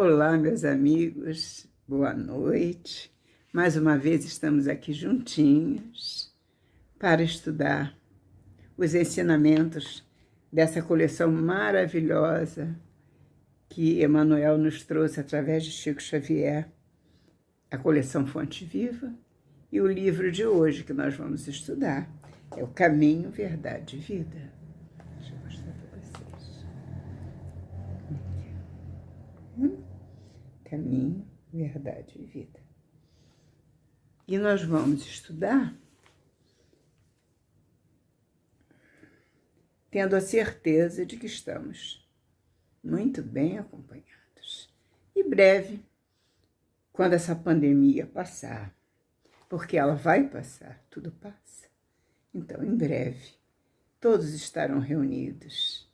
Olá, meus amigos, boa noite. Mais uma vez estamos aqui juntinhos para estudar os ensinamentos dessa coleção maravilhosa que Emmanuel nos trouxe através de Chico Xavier, a coleção Fonte Viva, e o livro de hoje que nós vamos estudar é o Caminho, Verdade e Vida. Deixa eu mostrar para vocês. Caminho, Verdade e Vida. E nós vamos estudar tendo a certeza de que estamos muito bem acompanhados. E breve, quando essa pandemia passar, porque ela vai passar, tudo passa. Então, em breve, todos estarão reunidos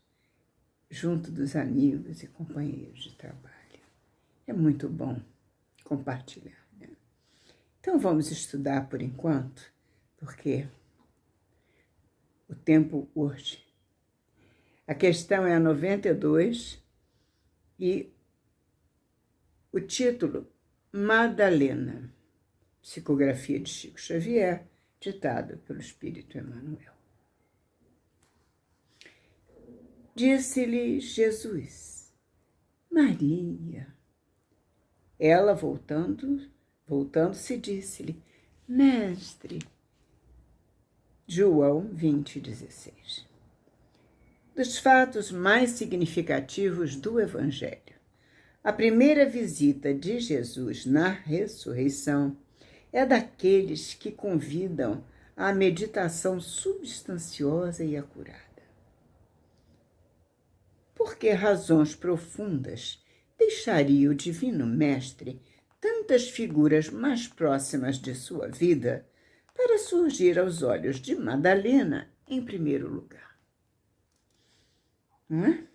junto dos amigos e companheiros de trabalho. É muito bom compartilhar, né? Então, vamos estudar por enquanto, porque o tempo urge. A questão é a 92 e o título, Madalena, psicografia de Chico Xavier, ditada pelo Espírito Emmanuel. Disse-lhe Jesus, Maria. Ela, voltando-se, disse-lhe, Mestre. João 20:16. Dos fatos mais significativos do Evangelho, a primeira visita de Jesus na ressurreição é daqueles que convidam à meditação substanciosa e acurada. Por que razões profundas deixaria o Divino Mestre tantas figuras mais próximas de sua vida para surgir aos olhos de Madalena em primeiro lugar? Não é?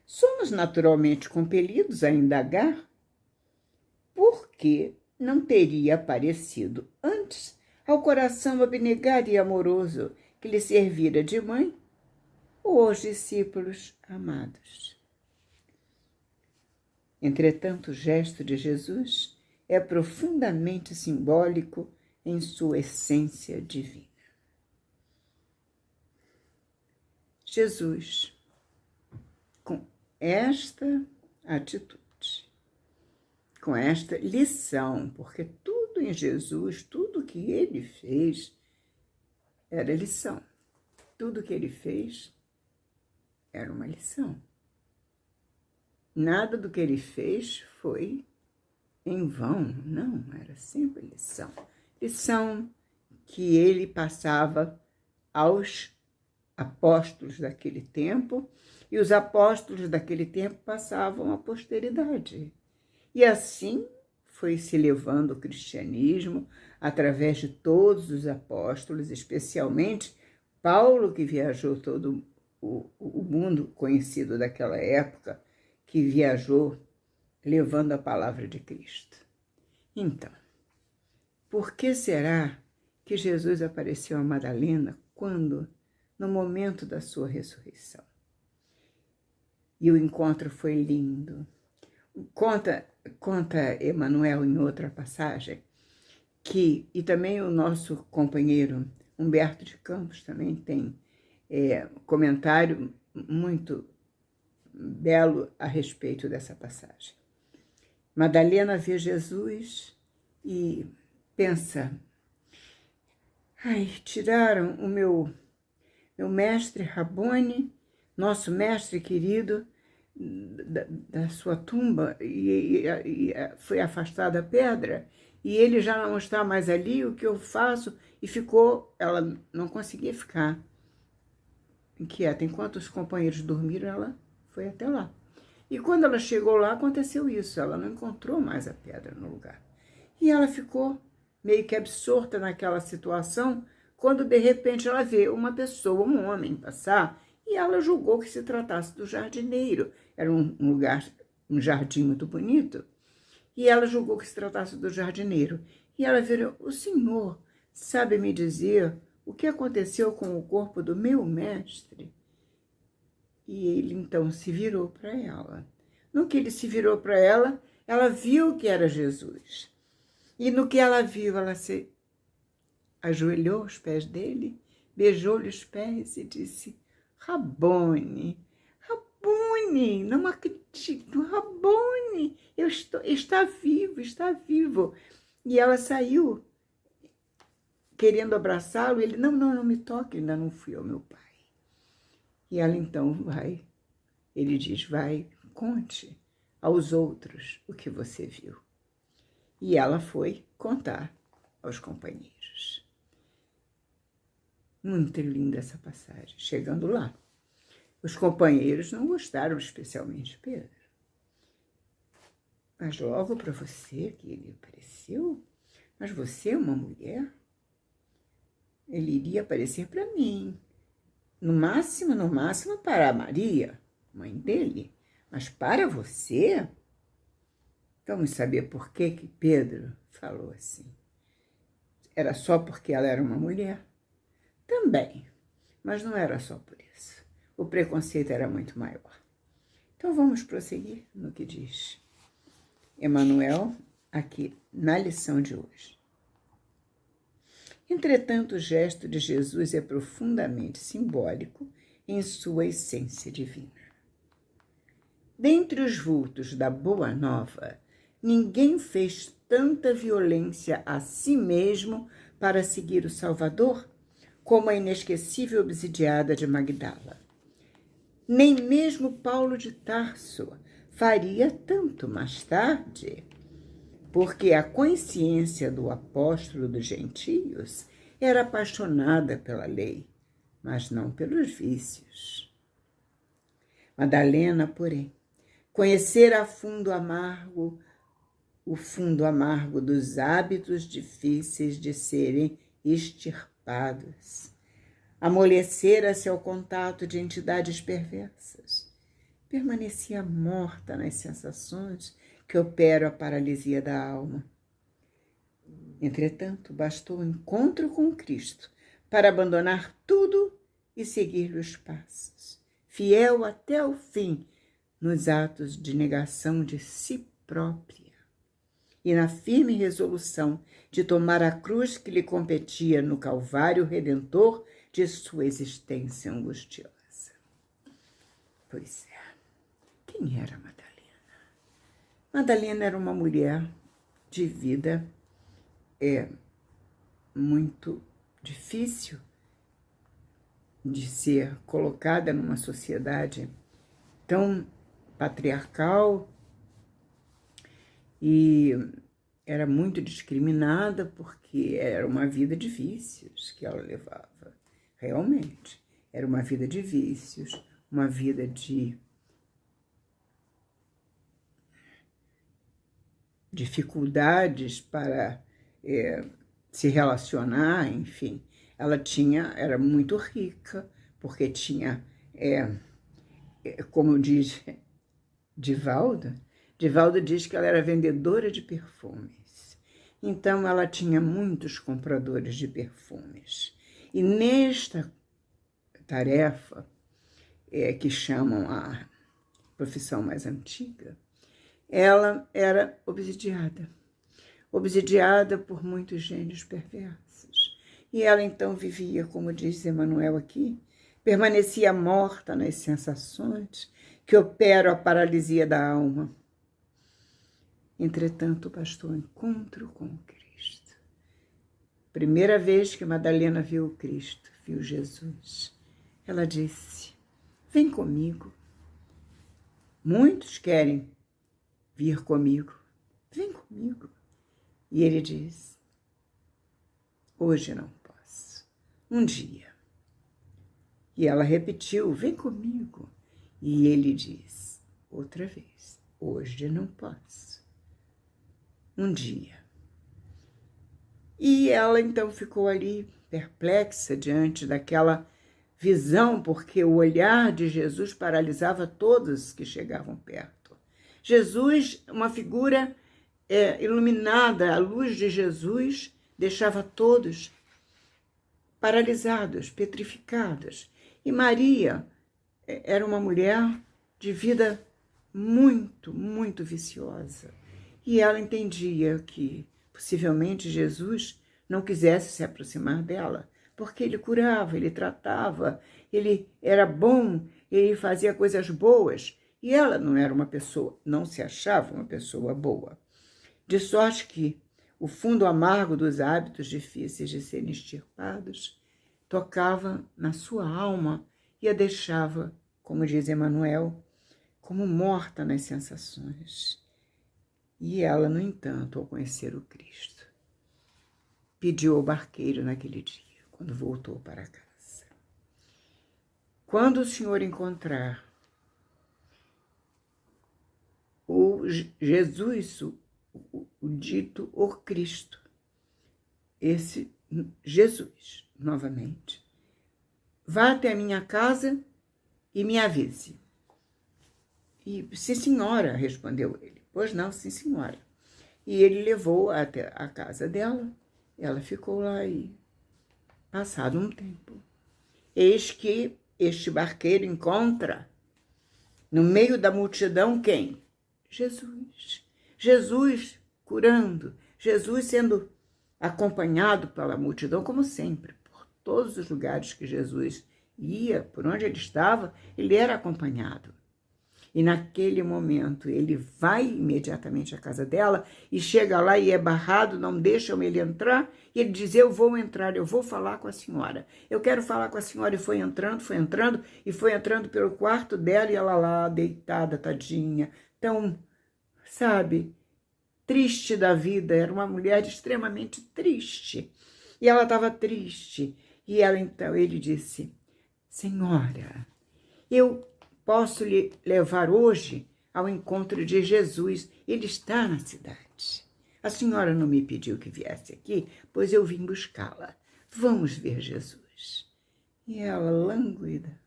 Somos naturalmente compelidos a indagar por que não teria aparecido antes ao coração abnegado e amoroso que lhe servira de mãe ou aos discípulos amados. Entretanto, o gesto de Jesus é profundamente simbólico em sua essência divina. Jesus, com esta atitude, com esta lição, porque tudo em Jesus, tudo que ele fez era lição. Tudo que ele fez era uma lição. Nada do que ele fez foi em vão, não, era sempre lição. Lição que ele passava aos apóstolos daquele tempo, e os apóstolos daquele tempo passavam à posteridade. E assim foi se levando o cristianismo através de todos os apóstolos, especialmente Paulo, que viajou todo o mundo conhecido daquela época, que viajou levando a palavra de Cristo. Então, por que será que Jesus apareceu a Madalena quando, no momento da sua ressurreição? E o encontro foi lindo. Conta Emmanuel em outra passagem, e também o nosso companheiro Humberto de Campos também tem comentário muito belo a respeito dessa passagem. Madalena vê Jesus e pensa, tiraram o meu mestre Rabboni, nosso mestre querido, da sua tumba e foi afastada a pedra e ele já não está mais ali, o que eu faço? E ela não conseguia ficar inquieta. Enquanto os companheiros dormiram, ela foi até lá. E quando ela chegou lá, aconteceu isso, ela não encontrou mais a pedra no lugar. E ela ficou meio que absorta naquela situação, quando de repente ela vê uma pessoa, um homem passar, e ela julgou que se tratasse do jardineiro. Era um jardim muito bonito, e ela julgou que se tratasse do jardineiro. E ela virou, o senhor sabe me dizer o que aconteceu com o corpo do meu mestre? E ele então se virou para ela. No que ele se virou para ela, ela viu que era Jesus. E no que ela viu, ela se ajoelhou aos pés dele, beijou-lhe os pés e disse: Rabone, Rabone, não acredito, Rabone, está vivo, está vivo. E ela saiu querendo abraçá-lo, ele: não me toque, ainda não fui ao meu pai. E ela então vai, ele diz: vai, conte aos outros o que você viu. E ela foi contar aos companheiros. Muito linda essa passagem. Chegando lá, os companheiros não gostaram especialmente de Pedro. Mas logo para você que ele apareceu, mas você é uma mulher, ele iria aparecer para mim. No máximo para a Maria, mãe dele, mas para você? Vamos saber por que Pedro falou assim. Era só porque ela era uma mulher? Também, mas não era só por isso. O preconceito era muito maior. Então vamos prosseguir no que diz Emmanuel aqui na lição de hoje. Entretanto, o gesto de Jesus é profundamente simbólico em sua essência divina. Dentre os vultos da Boa Nova, ninguém fez tanta violência a si mesmo para seguir o Salvador como a inesquecível obsidiada de Magdala. Nem mesmo Paulo de Tarso faria tanto mais tarde, porque a consciência do apóstolo dos gentios era apaixonada pela lei, mas não pelos vícios. Madalena, porém, conhecera o fundo amargo dos hábitos difíceis de serem extirpados. Amolecera-se ao contato de entidades perversas. Permanecia morta nas sensações que operam a paralisia da alma. Entretanto, bastou o encontro com Cristo para abandonar tudo e seguir-lhe os passos, fiel até o fim nos atos de negação de si própria e na firme resolução de tomar a cruz que lhe competia no Calvário Redentor de sua existência angustiosa. Pois é, quem era Madalena? Madalena era uma mulher de vida muito difícil de ser colocada numa sociedade tão patriarcal e era muito discriminada porque era uma vida de vícios que ela levava. Realmente, era uma vida de vícios, uma vida de dificuldades para se relacionar, enfim. Ela era muito rica, porque tinha, como diz Divaldo diz que ela era vendedora de perfumes. Então, ela tinha muitos compradores de perfumes. E nesta tarefa, que chamam a profissão mais antiga, ela era obsidiada por muitos gênios perversos. E ela então vivia, como diz Emmanuel aqui, permanecia morta nas sensações que operam a paralisia da alma. Entretanto, bastou o encontro com o Cristo. Primeira vez que Madalena viu o Cristo, viu Jesus, ela disse: vem comigo. Muitos querem vir comigo. Vem comigo. E ele diz: hoje não posso. Um dia. E ela repetiu: vem comigo. E ele diz outra vez: hoje não posso. Um dia. E ela então ficou ali perplexa diante daquela visão, porque o olhar de Jesus paralisava todos que chegavam perto. Jesus, uma figura iluminada, a luz de Jesus deixava todos paralisados, petrificados. E Maria era uma mulher de vida muito, muito viciosa. E ela entendia que, possivelmente, Jesus não quisesse se aproximar dela, porque ele curava, ele tratava, ele era bom, ele fazia coisas boas, e ela não era uma pessoa, não se achava uma pessoa boa. De sorte que o fundo amargo dos hábitos difíceis de serem extirpados tocava na sua alma e a deixava, como diz Emmanuel, como morta nas sensações. E ela, no entanto, ao conhecer o Cristo, pediu ao barqueiro naquele dia, quando voltou para casa: quando o senhor encontrar o Jesus, o dito o Cristo, esse Jesus, novamente, vá até a minha casa e me avise. E, sim, senhora, respondeu ele. Pois não, sim, senhora. E ele levou até a casa dela. Ela ficou lá e, passado um tempo, eis que este barqueiro encontra, no meio da multidão, quem? Jesus. Jesus curando, Jesus sendo acompanhado pela multidão, como sempre, por todos os lugares que Jesus ia, por onde ele estava, ele era acompanhado. E naquele momento ele vai imediatamente à casa dela e chega lá e é barrado, não deixam ele entrar. E ele diz: eu vou entrar, eu vou falar com a senhora. Eu quero falar com a senhora. E foi entrando pelo quarto dela e ela lá deitada, tadinha. Então, sabe, triste da vida, era uma mulher extremamente triste. E ela estava triste. E ela então, ele disse: senhora, eu posso lhe levar hoje ao encontro de Jesus. Ele está na cidade. A senhora não me pediu que viesse aqui, pois eu vim buscá-la. Vamos ver Jesus. E ela, lânguida,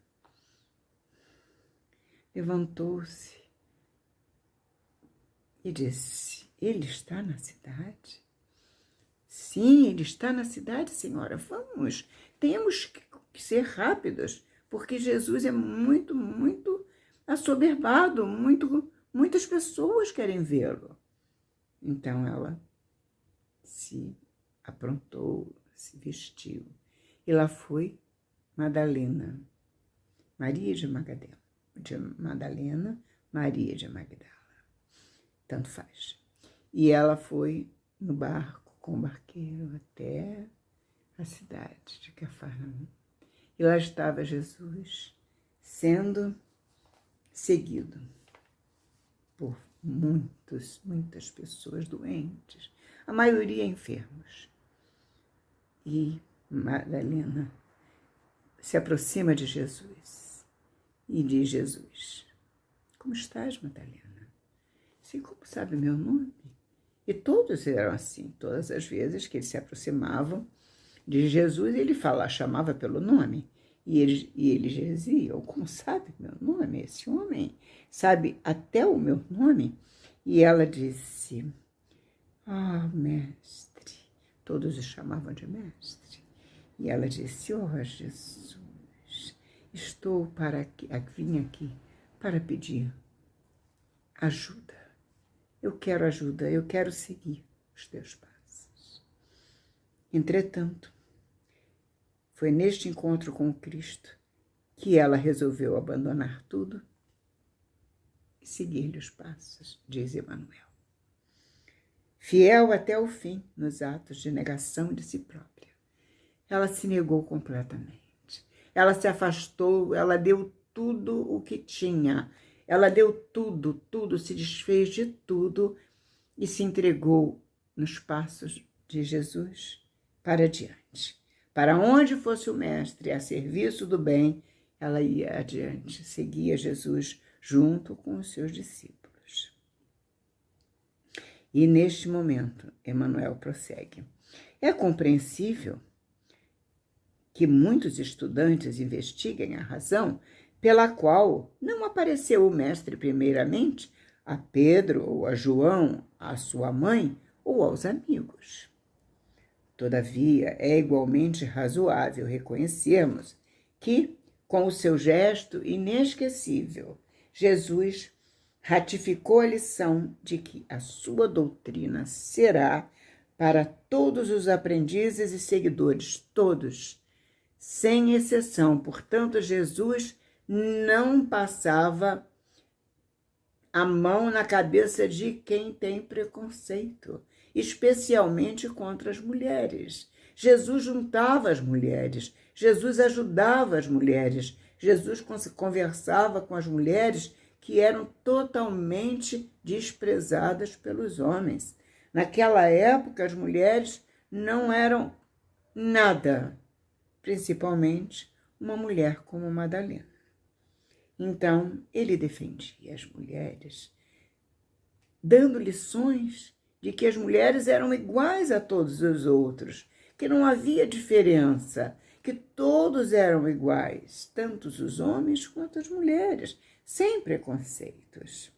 levantou-se e disse: ele está na cidade? Sim, ele está na cidade, senhora. Vamos, temos que ser rápidos, porque Jesus é muito, muito assoberbado, muitas pessoas querem vê-lo. Então ela se aprontou, se vestiu, e lá foi Madalena, Maria de Madalena, Maria de Magdala, tanto faz. E ela foi no barco com o barqueiro até a cidade de Cafarnaum. E lá estava Jesus sendo seguido por muitas pessoas doentes, a maioria enfermos. E Madalena se aproxima de Jesus e diz: Jesus, como estás, Madalena? Sim, como sabe meu nome? E todos eram assim, todas as vezes que eles se aproximavam de Jesus, ele chamava pelo nome. E ele dizia: como sabe meu nome? Esse homem sabe até o meu nome? E ela disse: mestre. Todos o chamavam de mestre. E ela disse: Jesus, vim aqui para pedir ajuda. Eu quero ajuda, eu quero seguir os teus passos. Entretanto, foi neste encontro com o Cristo que ela resolveu abandonar tudo e seguir-lhe os passos, diz Emmanuel. Fiel até o fim nos atos de negação de si própria, ela se negou completamente. Ela se afastou, ela deu tudo o que tinha. Ela deu tudo, se desfez de tudo e se entregou nos passos de Jesus para diante. Para onde fosse o mestre, a serviço do bem, ela ia adiante, seguia Jesus junto com os seus discípulos. E neste momento, Emmanuel prossegue: é compreensível que muitos estudantes investiguem a razão pela qual não apareceu o mestre primeiramente a Pedro ou a João, a sua mãe ou aos amigos. Todavia, é igualmente razoável reconhecermos que, com o seu gesto inesquecível, Jesus ratificou a lição de que a sua doutrina será para todos os aprendizes e seguidores, todos, sem exceção. Portanto, Jesus não passava a mão na cabeça de quem tem preconceito, especialmente contra as mulheres. Jesus juntava as mulheres, Jesus ajudava as mulheres, Jesus conversava com as mulheres que eram totalmente desprezadas pelos homens. Naquela época, as mulheres não eram nada, principalmente uma mulher como Madalena. Então, ele defendia as mulheres, dando lições de que as mulheres eram iguais a todos os outros, que não havia diferença, que todos eram iguais, tanto os homens quanto as mulheres, sem preconceitos.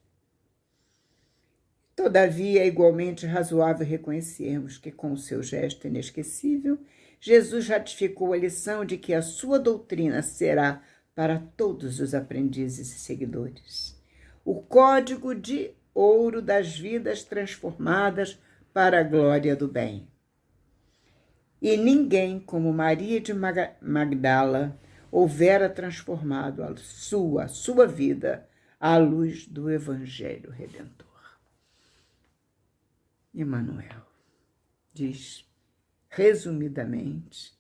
Todavia, é igualmente razoável reconhecermos que, com o seu gesto inesquecível, Jesus ratificou a lição de que a sua doutrina será para todos os aprendizes e seguidores. O código de ouro das vidas transformadas para a glória do bem. E ninguém como Maria de Magdala houvera transformado a sua vida à luz do Evangelho Redentor. Emmanuel diz, resumidamente,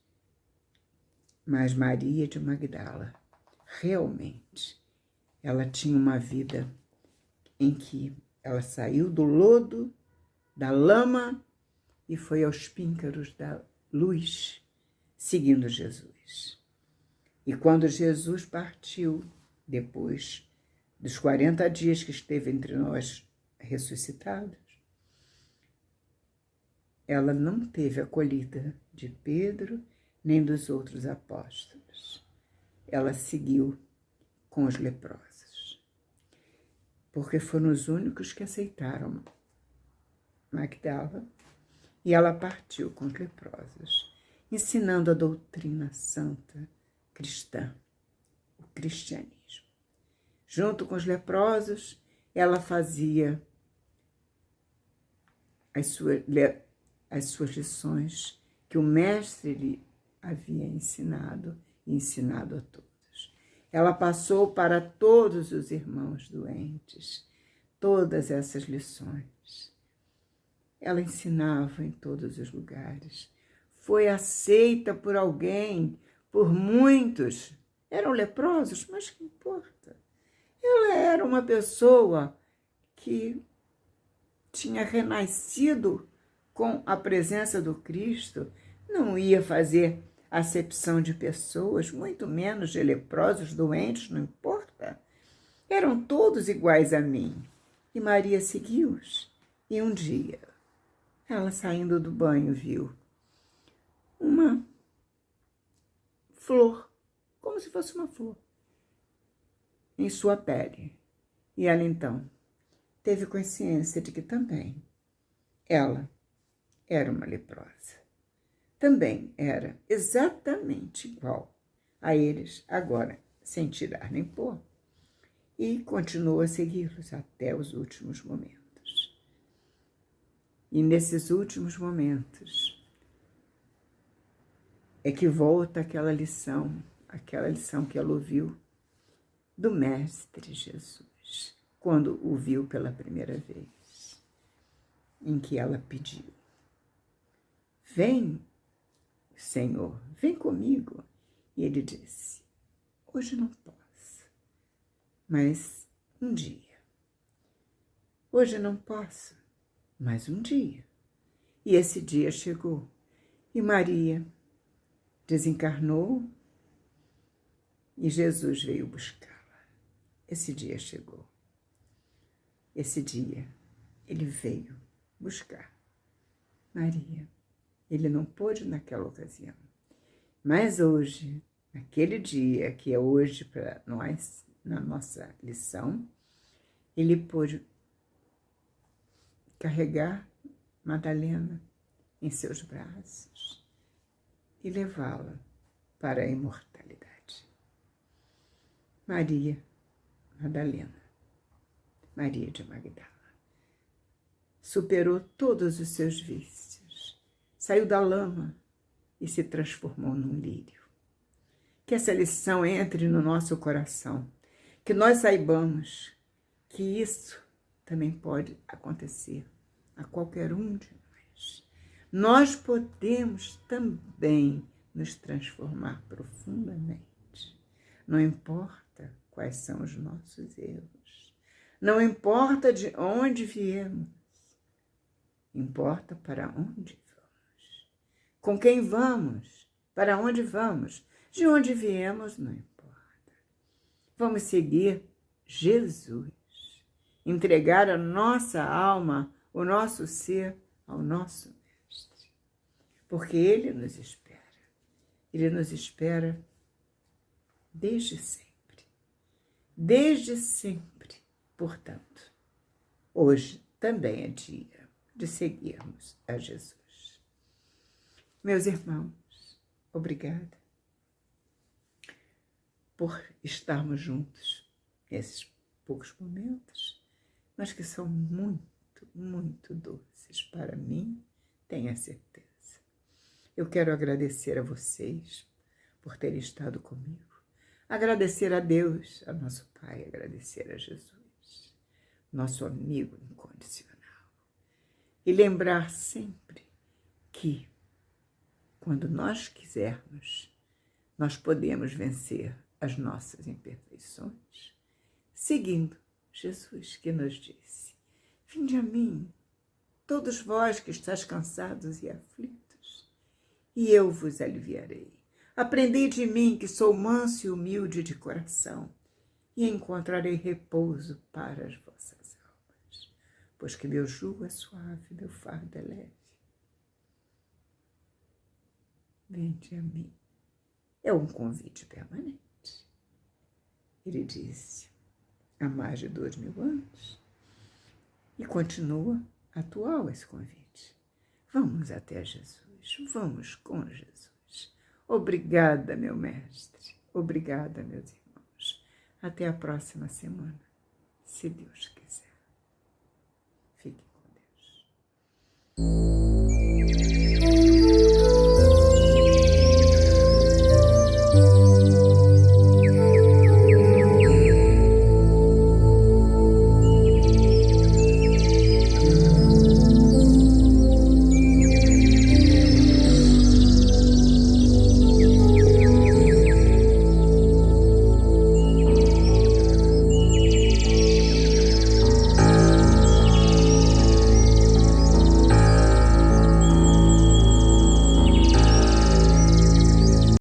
mas Maria de Magdala, realmente, ela tinha uma vida em que ela saiu do lodo, da lama, e foi aos píncaros da luz, seguindo Jesus. E quando Jesus partiu, depois dos 40 dias que esteve entre nós ressuscitados, ela não teve acolhida de Pedro nem dos outros apóstolos. Ela seguiu com os leprosos, porque foram os únicos que aceitaram Magdala, e ela partiu com os leprosos, ensinando a doutrina santa cristã, o cristianismo. Junto com os leprosos, ela fazia as suas lições que o mestre lhe havia ensinado e ensinado a todos. Ela passou para todos os irmãos doentes todas essas lições. Ela ensinava em todos os lugares. Foi aceita por alguém, por muitos. Eram leprosos, mas que importa? Ela era uma pessoa que tinha renascido com a presença do Cristo, não ia fazer acepção de pessoas, muito menos de leprosos, doentes, não importa. Eram todos iguais a mim. E Maria seguiu-os. E um dia, ela saindo do banho viu uma flor, como se fosse uma flor, em sua pele. E ela então teve consciência de que também ela era uma leprosa. Também era exatamente igual a eles, agora sem tirar nem pôr. E continuou a segui-los até os últimos momentos. E nesses últimos momentos é que volta aquela lição que ela ouviu do Mestre Jesus, quando o viu pela primeira vez, em que ela pediu: vem, Senhor, vem comigo. E ele disse: hoje não posso, mas um dia. Hoje não posso, mas um dia. E esse dia chegou. E Maria desencarnou e Jesus veio buscá-la. Esse dia chegou. Esse dia ele veio buscar Maria. Ele não pôde naquela ocasião. Mas hoje, naquele dia, que é hoje para nós, na nossa lição, ele pôde carregar Madalena em seus braços e levá-la para a imortalidade. Maria Madalena, Maria de Magdala. Superou todos os seus vícios, saiu da lama e se transformou num lírio. Que essa lição entre no nosso coração, que nós saibamos que isso também pode acontecer a qualquer um de nós. Nós podemos também nos transformar profundamente. Não importa quais são os nossos erros, não importa de onde viemos, importa para onde vamos. Com quem vamos, para onde vamos, de onde viemos, não importa. Vamos seguir Jesus, entregar a nossa alma, o nosso ser ao nosso Mestre. Porque Ele nos espera. Ele nos espera desde sempre. Desde sempre. Portanto, hoje também é dia de seguirmos a Jesus. Meus irmãos, obrigada por estarmos juntos nesses poucos momentos, mas que são muito, muito doces para mim, tenha certeza. Eu quero agradecer a vocês por terem estado comigo, agradecer a Deus, a nosso Pai, agradecer a Jesus, nosso amigo incondicional, e lembrar sempre que, quando nós quisermos, nós podemos vencer as nossas imperfeições, seguindo Jesus, que nos disse: vinde a mim, todos vós que estáis cansados e aflitos, e eu vos aliviarei. Aprendei de mim, que sou manso e humilde de coração, e encontrarei repouso para as vossas almas, pois que meu jugo é suave, meu fardo é leve. Vinde a mim. É um convite permanente. Ele disse há mais de 2000 anos e continua atual esse convite. Vamos até Jesus, vamos com Jesus. Obrigada, meu mestre, obrigada, meus irmãos. Até a próxima semana, se Deus quiser.